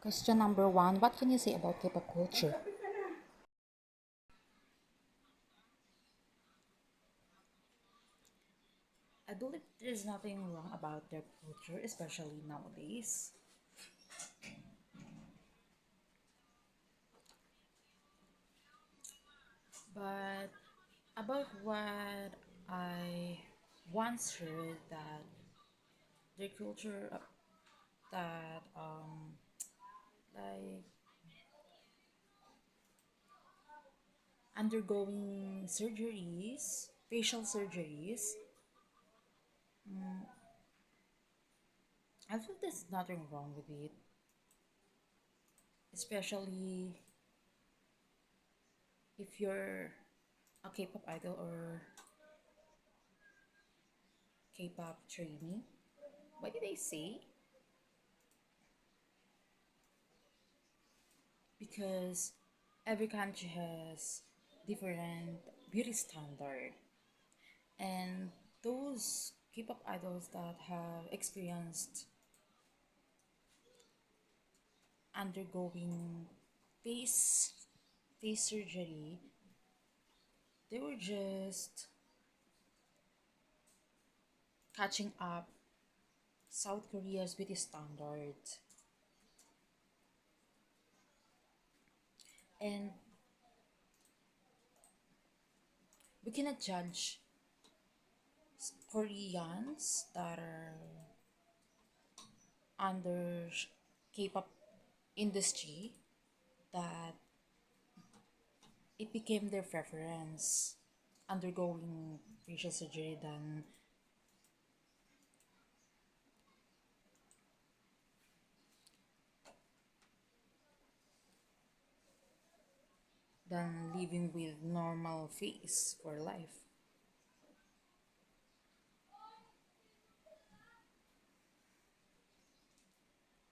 Question number one: what can you say about K-pop culture? I believe there's nothing wrong about their culture, especially nowadays. But about what I once heard that their culture that like undergoing surgeries, facial surgeries. I feel there's nothing wrong with it, especially if you're a K-pop idol or K-pop trainee. What did they say? Because every country has different beauty standard, and those K-pop idols that have experienced undergoing face face surgery, they were just catching up South Korea's beauty standard, and we cannot judge Koreans that are under K-pop industry that it became their preference undergoing facial surgery than living with normal face for life.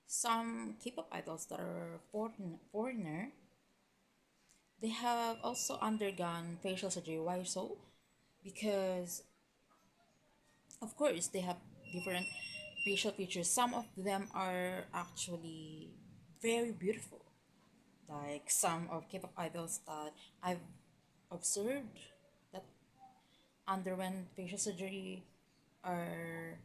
Some K-pop idols that are foreigner, they have also undergone facial surgery. Why so? Because of course they have different facial features. Some of them are actually very beautiful, like some of K-pop idols that I've observed that underwent facial surgery are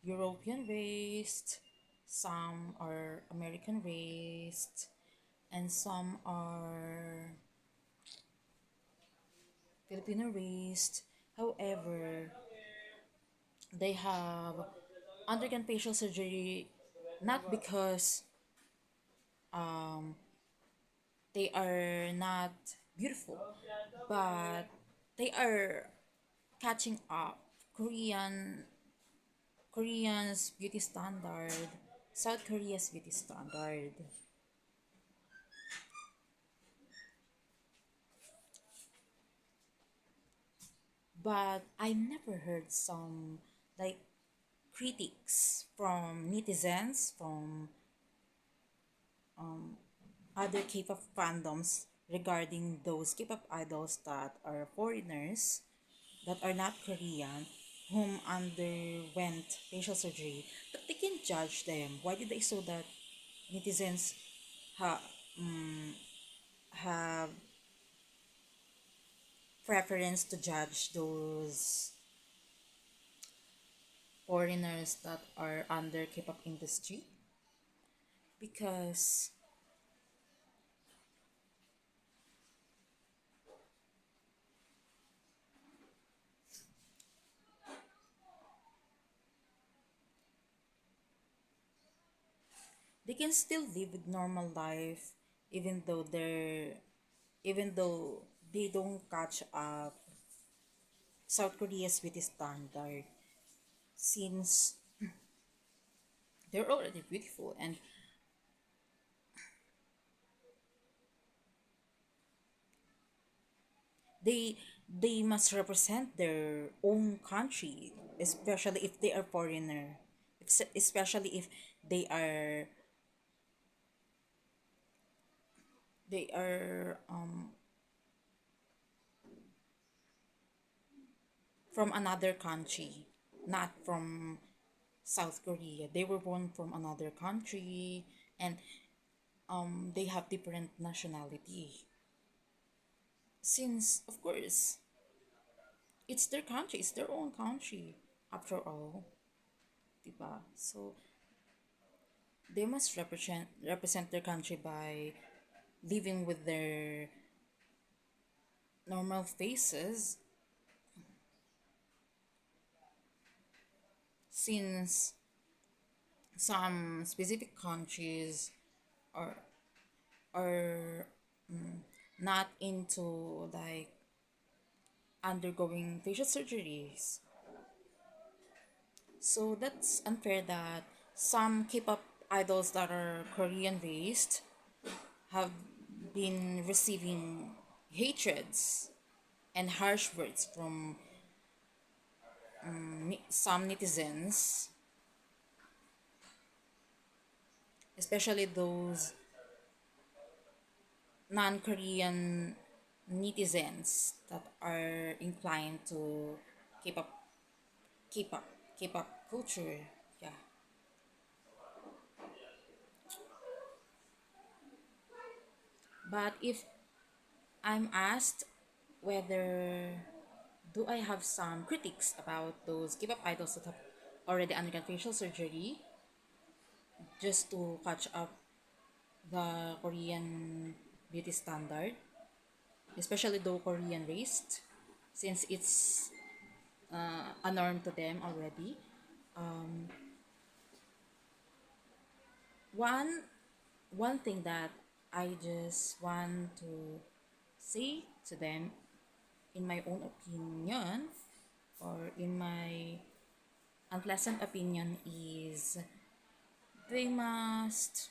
European raised, some are American raised, and some are Filipino raised. However, they have undergone facial surgery not because they are not beautiful, but they are catching up Korean's beauty standard, South Korea's beauty standard. But I never heard some like critics from netizens from other K-pop fandoms regarding those K-pop idols that are foreigners that are not Korean whom underwent facial surgery. But they can judge them. Why did they so that netizens ha- have preference to judge those foreigners that are under K-pop industry? Because they can still live with normal life even though they don't catch up South Korea's beauty standard, since they're already beautiful and they must represent their own country, especially if they are foreigner, especially if they are they are from another country, not from South Korea. They were born from another country, and they have different nationality. Since of course it's their country, it's their own country after all, diba? So they must represent their country by living with their normal faces, since some specific countries are are not into like undergoing facial surgeries. So that's unfair that some K-pop idols that are Korean based have been receiving hatreds and harsh words from some netizens, especially those non-Korean netizens that are inclined to K-pop, K-pop, K-pop culture. Yeah. But if I'm asked whether do I have some critiques about those K-pop idols that have already undergone facial surgery just to catch up the Korean beauty standard, especially though Korean raised, since it's a norm to them already. One one thing that I just want to say to them, in my own opinion, or in my unpleasant opinion, is they must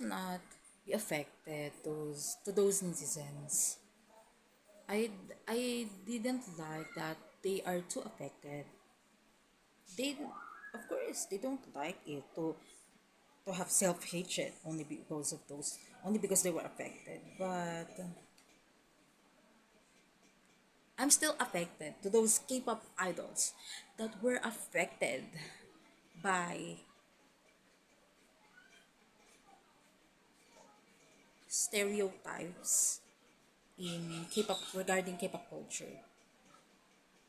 not be affected those netizens. I didn't like that they are too affected. They, of course, they don't like it to have self hatred only because of those, only because they were affected. But I'm still affected to those K-pop idols that were affected by stereotypes in K-pop regarding K-pop culture.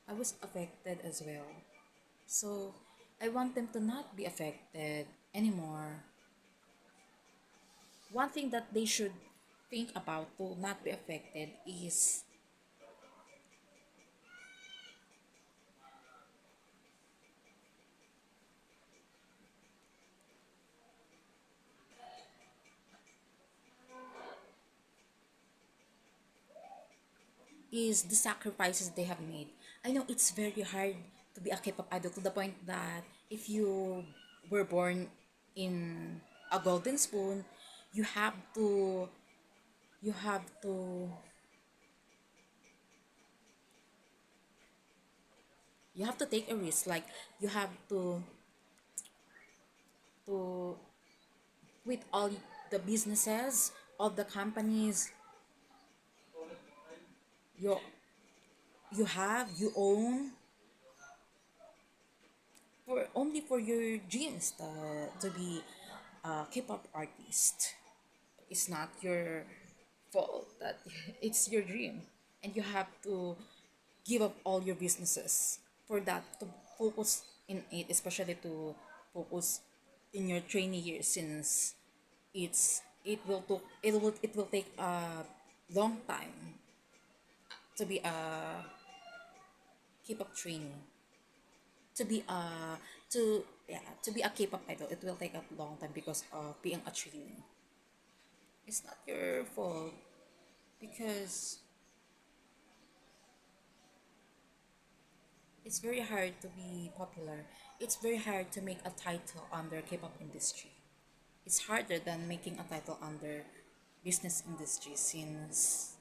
I was affected as well. So I want them to not be affected anymore. One thing that they should think about to not be affected is the sacrifices they have made. I know it's very hard to be a K-pop idol to the point that if you were born in a golden spoon, you have to you have to you have to take a risk. Like you have to quit all the businesses, all the companies you you own, for only for your dreams to be a K-pop artist. It's not your fault that it's your dream, and you have to give up all your businesses for that to focus in it, especially to focus in your training years, since it will take a long time to be a K-pop trainee, to be a to be a K-pop idol. It will take a long time because of being a trainee. It's not your fault, because it's very hard to be popular. It's very hard to make a title under K-pop industry. It's harder than making a title under business industry, since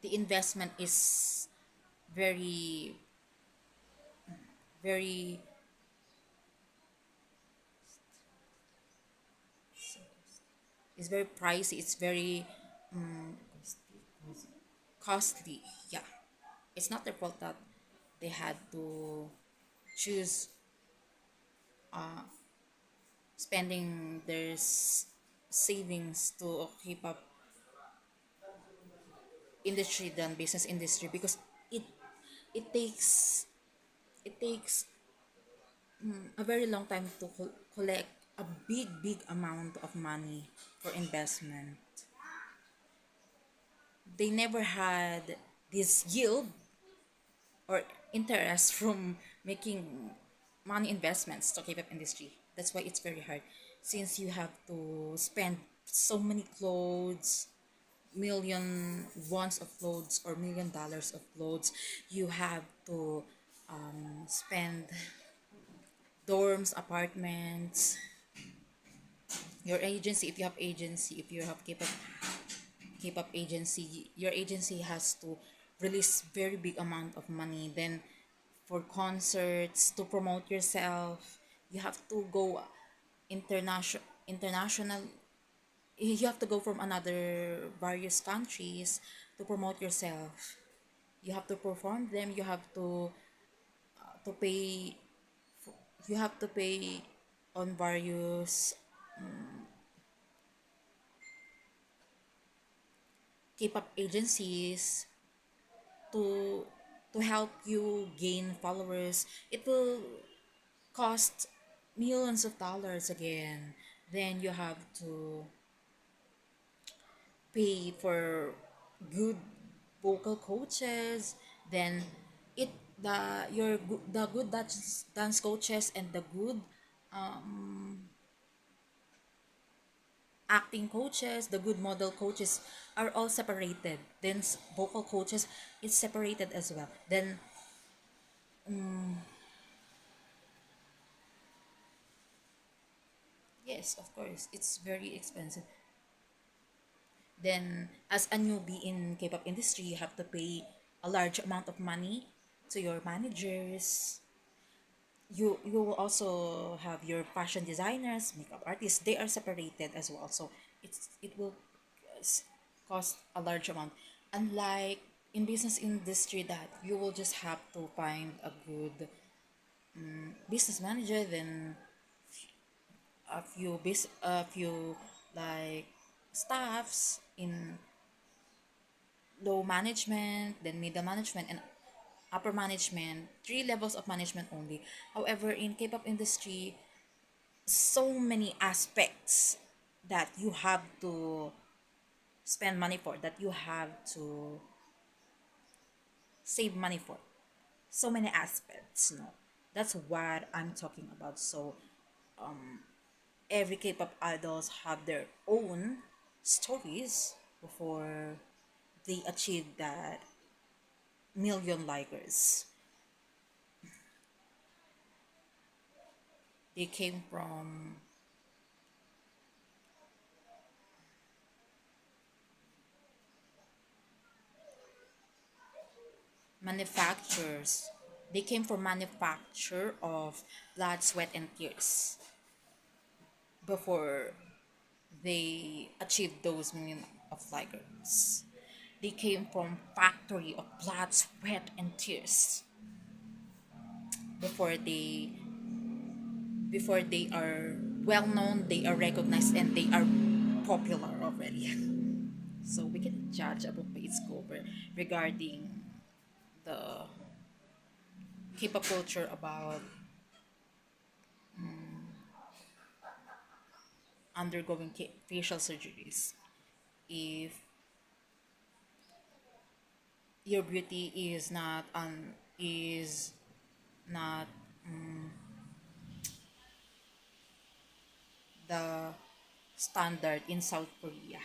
the investment is very very it's very pricey. It's very costly. Yeah, it's not their fault that they had to choose spending their savings to keep up industry than business industry, because it it takes it takes a very long time to collect a big amount of money for investment. They never had this yield or interest from making money investments to keep up industry. That's why it's very hard, since you have to spend so many clothes, million ones of clothes or $1 million of clothes. You have to spend dorms, apartments, your agency, if you have agency, if you have keep up agency, your agency has to release very big amount of money. Then for concerts, to promote yourself, you have to go international. You have to go from another various countries to promote yourself. You have to perform them. To pay. You have to pay on various K-pop agencies to help you gain followers. It will cost millions of dollars again. Then you have to pay for good vocal coaches. Then it the good dance coaches and the good acting coaches, the good model coaches are all separated. Then vocal coaches is separated as well. Then yes, of course, it's very expensive. Then as a newbie in K-pop industry, you have to pay a large amount of money to your managers. You will also have your fashion designers, makeup artists. They are separated as well. So it will s- cost a large amount. Unlike in business industry, that you will just have to find a good business manager, then a few like staffs in low management, then middle management, and upper management, three levels of management only. However, in K-pop industry, so many aspects that you have to spend money for, that you have to save money for. So many aspects, no. That's what I'm talking about. So every K-pop idols have their own stories before they achieve that million likers. They came from manufacturers. They came from manufacture of blood, sweat, and tears before they achieved those million of likers. They came from factory of blood, sweat, and tears before they are well known, they are recognized, and they are popular already. So we can judge a book by its cover regarding the K-pop culture about undergoing facial surgeries. If your beauty is not the standard in South Korea.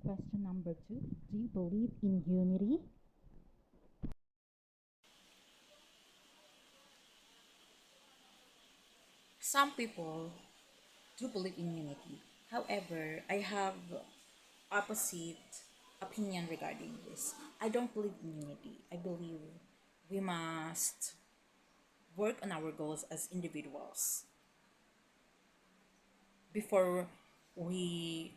Question number 2. Do you believe in unity? Some people do believe in unity. However, I have opposite. opinion regarding this. I don't believe in unity. I believe we must work on our goals as individuals before we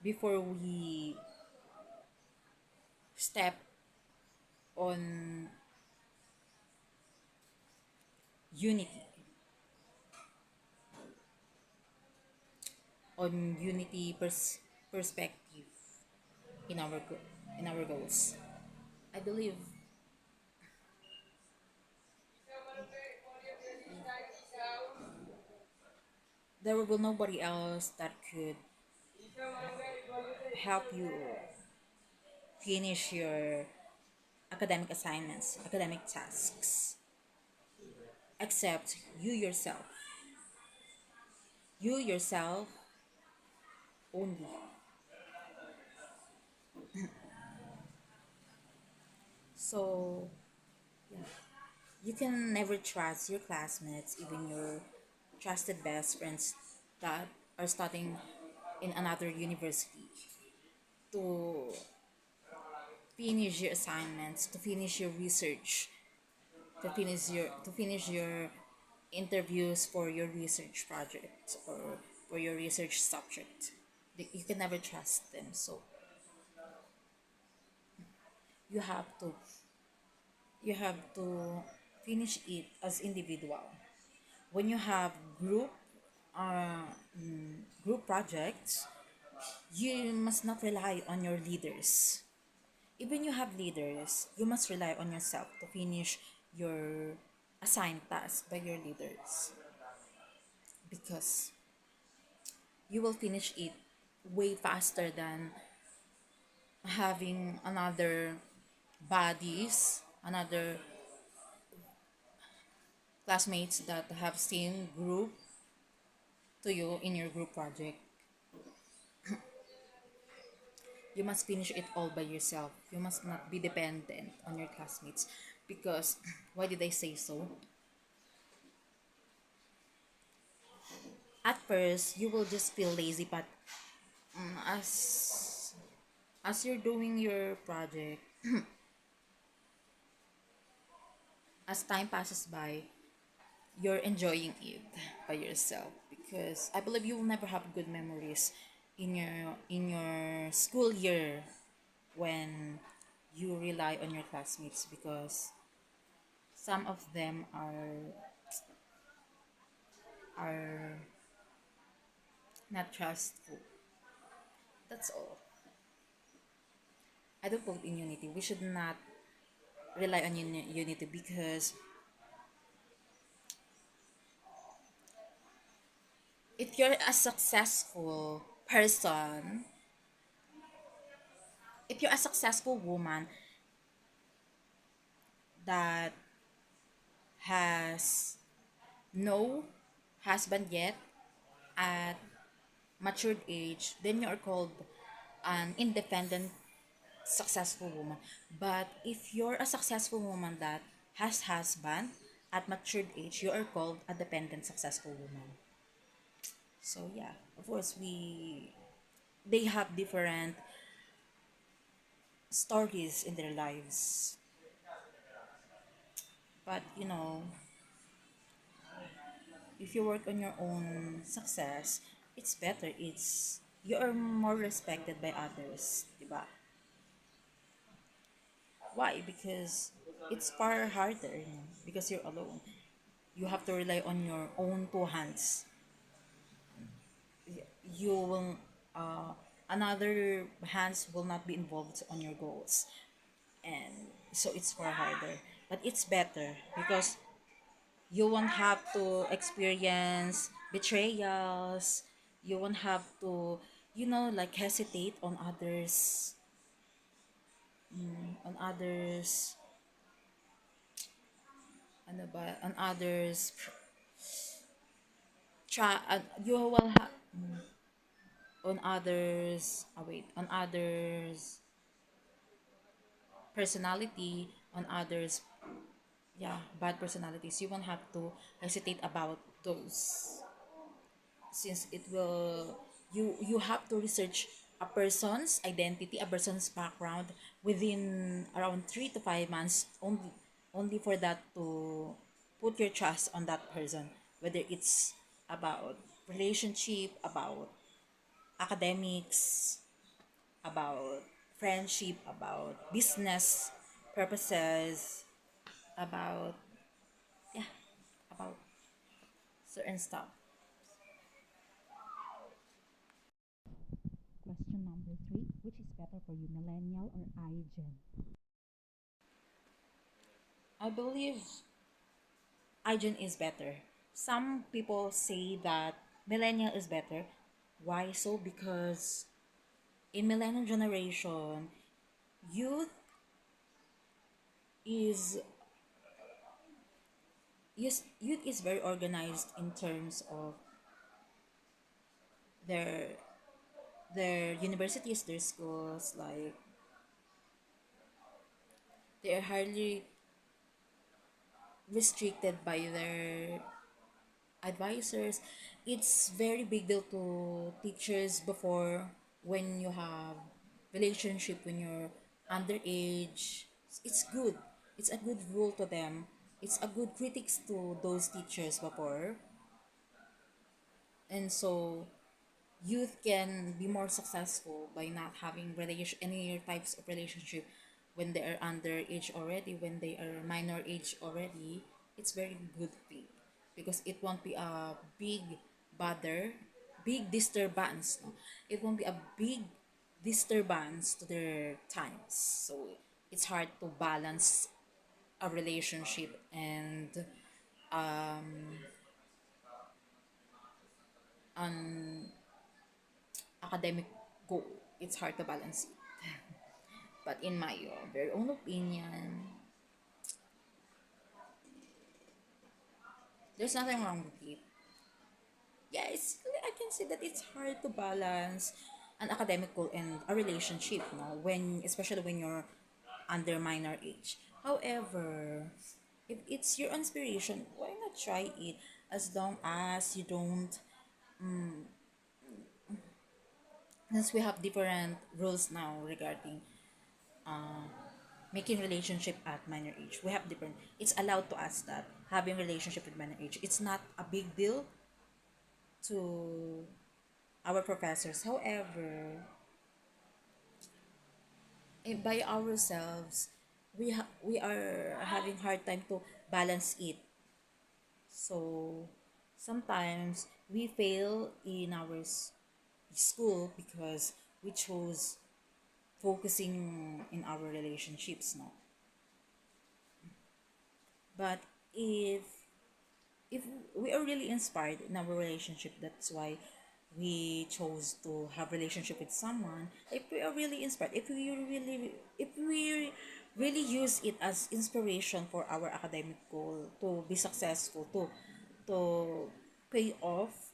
before we step on unity perspective in in our goals. I believe there will be nobody else that could help you finish your academic assignments, academic tasks, except you yourself. You yourself only. So, yeah, you can never trust your classmates, even your trusted best friends that are studying in another university, to finish your assignments, to finish your research, to finish your interviews for your research project or for your research subject. You can never trust them. So you have to you have to finish it as individual. When you have uh, group projects, you must not rely on your leaders. Even you have leaders, you must rely on yourself to finish your assigned task by your leaders, because you will finish it way faster than having another classmates that have same group to you in your group project. You must finish it all by yourself. You must not be dependent on your classmates, because why did I say so? At first, you will just feel lazy, but as you're doing your project, as time passes by, you're enjoying it by yourself, because I believe you will never have good memories in your school year when you rely on your classmates, because some of them are not trustful. That's all. I don't believe in unity. We should not rely on unity, because if you're a successful person, if you're a successful woman that has no husband yet at matured age, then you are called an independent successful woman. But if you're a successful woman that has husband at matured age, you are called a dependent successful woman. So yeah, of course they have different stories in their lives. But if you work on your own success, it's better. It's you are more respected by others, diba? Why? Because it's far harder, because you're alone. You have to rely on your own two hands. You will another hands will not be involved on your goals, and so it's far harder. But it's better because you won't have to experience betrayals. You won't have to, like, hesitate on others, ano ba, on others, you will have on others, on others personality, on others, yeah, bad personalities. You won't have to hesitate about those. since it will, you have to research a person's identity, a person's background within around 3 to 5 months, only for that to put your trust on that person, whether it's about relationship, about academics, about friendship, about business purposes, about, yeah, about certain stuff. Question number three: which is better for you, millennial or iGen? I believe iGen is better. Some people say that millennial is better. Why so? Because in millennial generation, youth is youth is very organized in terms of their their universities, their schools. Like, they are hardly restricted by their advisors. It's very big deal to teachers before, when you have relationship when you're underage. It's good. It's a good rule to them. It's a good critics to those teachers before. And so youth can be more successful by not having any types of relationship when they are underage already, when they are minor age already. It's very good thing, because it won't be a big bother, big disturbance, no? It won't be a big disturbance to their times. So it's hard to balance a relationship and an academic goal. It's hard to balance it. But in my very own opinion, there's nothing wrong with it. Yeah, I can say that it's hard to balance an academic goal and a relationship, no? When, especially when you're under minor age. However, if it's your inspiration, why not try it? As long as you don't, since we have different rules now regarding making relationship at minor age. We have different, it's allowed to us that having relationship with minor age, it's not a big deal to our professors. However, by ourselves, we are having hard time to balance it. So sometimes we fail in our school because we chose focusing in our relationships, no? But if we are really inspired in our relationship, that's why we chose to have relationship with someone. If we are really inspired, if we really use it as inspiration for our academic goal to be successful, to pay off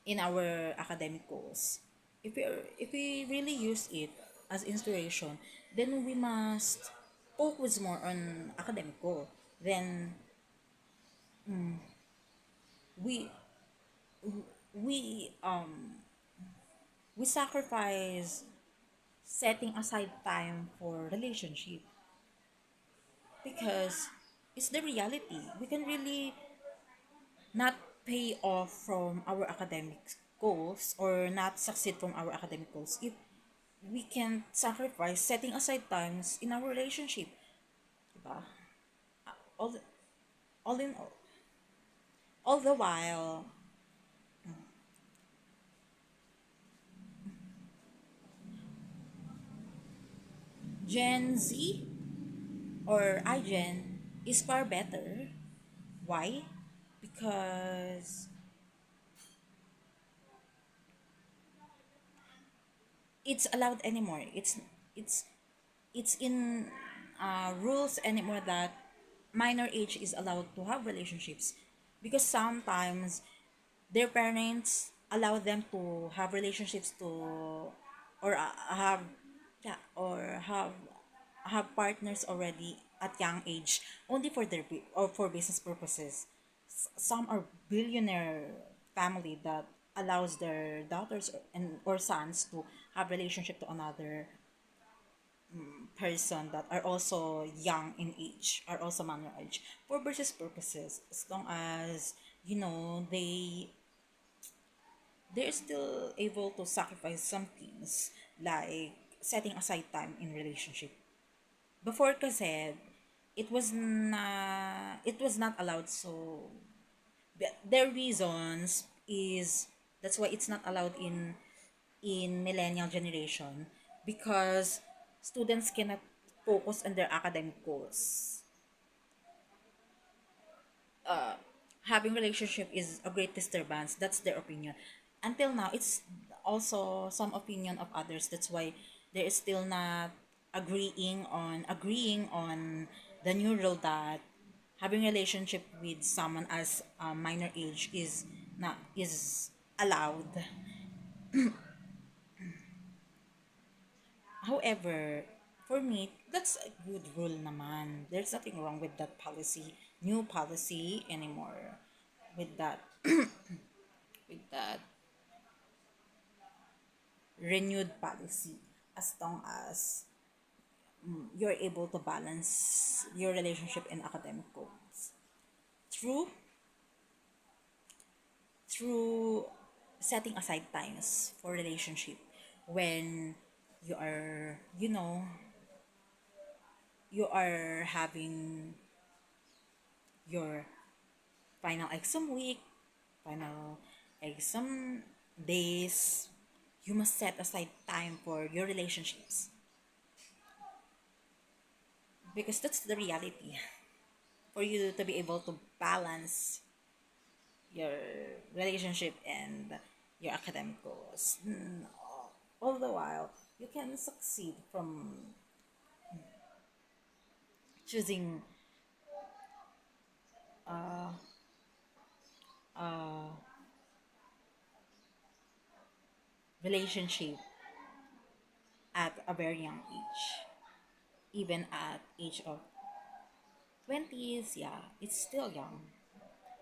in our academic goals, if we really use it as inspiration, then we must focus more on academic goal. Then we we we sacrifice setting aside time for relationship, because it's the reality. We can really not pay off from our academic goals, or not succeed from our academic goals, if we can sacrifice setting aside times in our relationship, diba? all all in all the while, Gen Z or iGen is far better. Why? Because it's allowed anymore. It's it's in rules anymore that minor age is allowed to have relationships, because sometimes their parents allow them to have relationships to, or have, yeah, or have partners already at young age, only for or for business purposes. Some are billionaire family that allows their daughters and or sons to have relationship to another person that are also young in age, are also minor age, for business purposes, as long as they're still able to sacrifice some things, like setting aside time in relationship. Before kasi it was not allowed, so their reasons is that's why it's not allowed in millennial generation, because students cannot focus on their academic goals. Having relationship is a great disturbance. That's their opinion. Until now, it's also some opinion of others. That's why there is still not agreeing on the new rule that having relationship with someone as a minor age is allowed. However, for me, that's a good rule naman. There's nothing wrong with that policy, new policy anymore. With that, with that renewed policy, as long as you're able to balance your relationship and academic goals through through setting aside times for relationship when you are having your final exam week, final exam days. You must set aside time for your relationships, because that's the reality. For you to be able to balance your relationship and your academic goals, all the while you can succeed from choosing relationship at a very young age, even at age of 20s. Yeah, it's still young.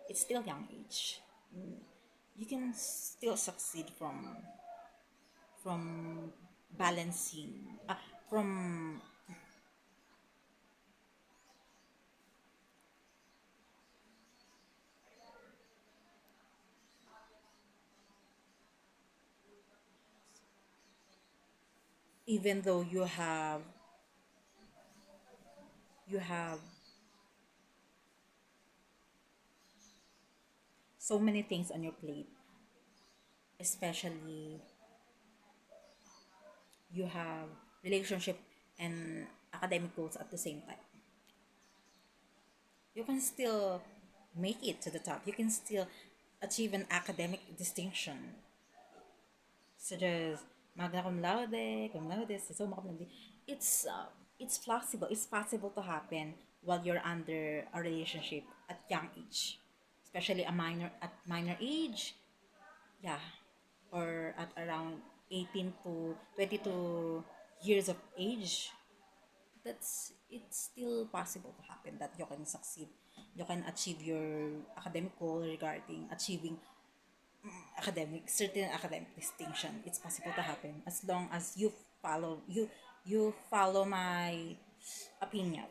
It's still young age. You can still succeed from balancing, from even though you have so many things on your plate, especially you have relationship and academic goals at the same time. You can still make it to the top. You can still achieve an academic distinction, such as magna cum laude, summa cum laude. It's uh, it's possible. It's possible to happen while you're under a relationship at young age, especially a minor at minor age. Yeah, or at around 18 to 22 years of age. It's still possible to happen that you can succeed. You can achieve your academic goal regarding achieving certain academic distinction. It's possible to happen as long as you follow my opinion.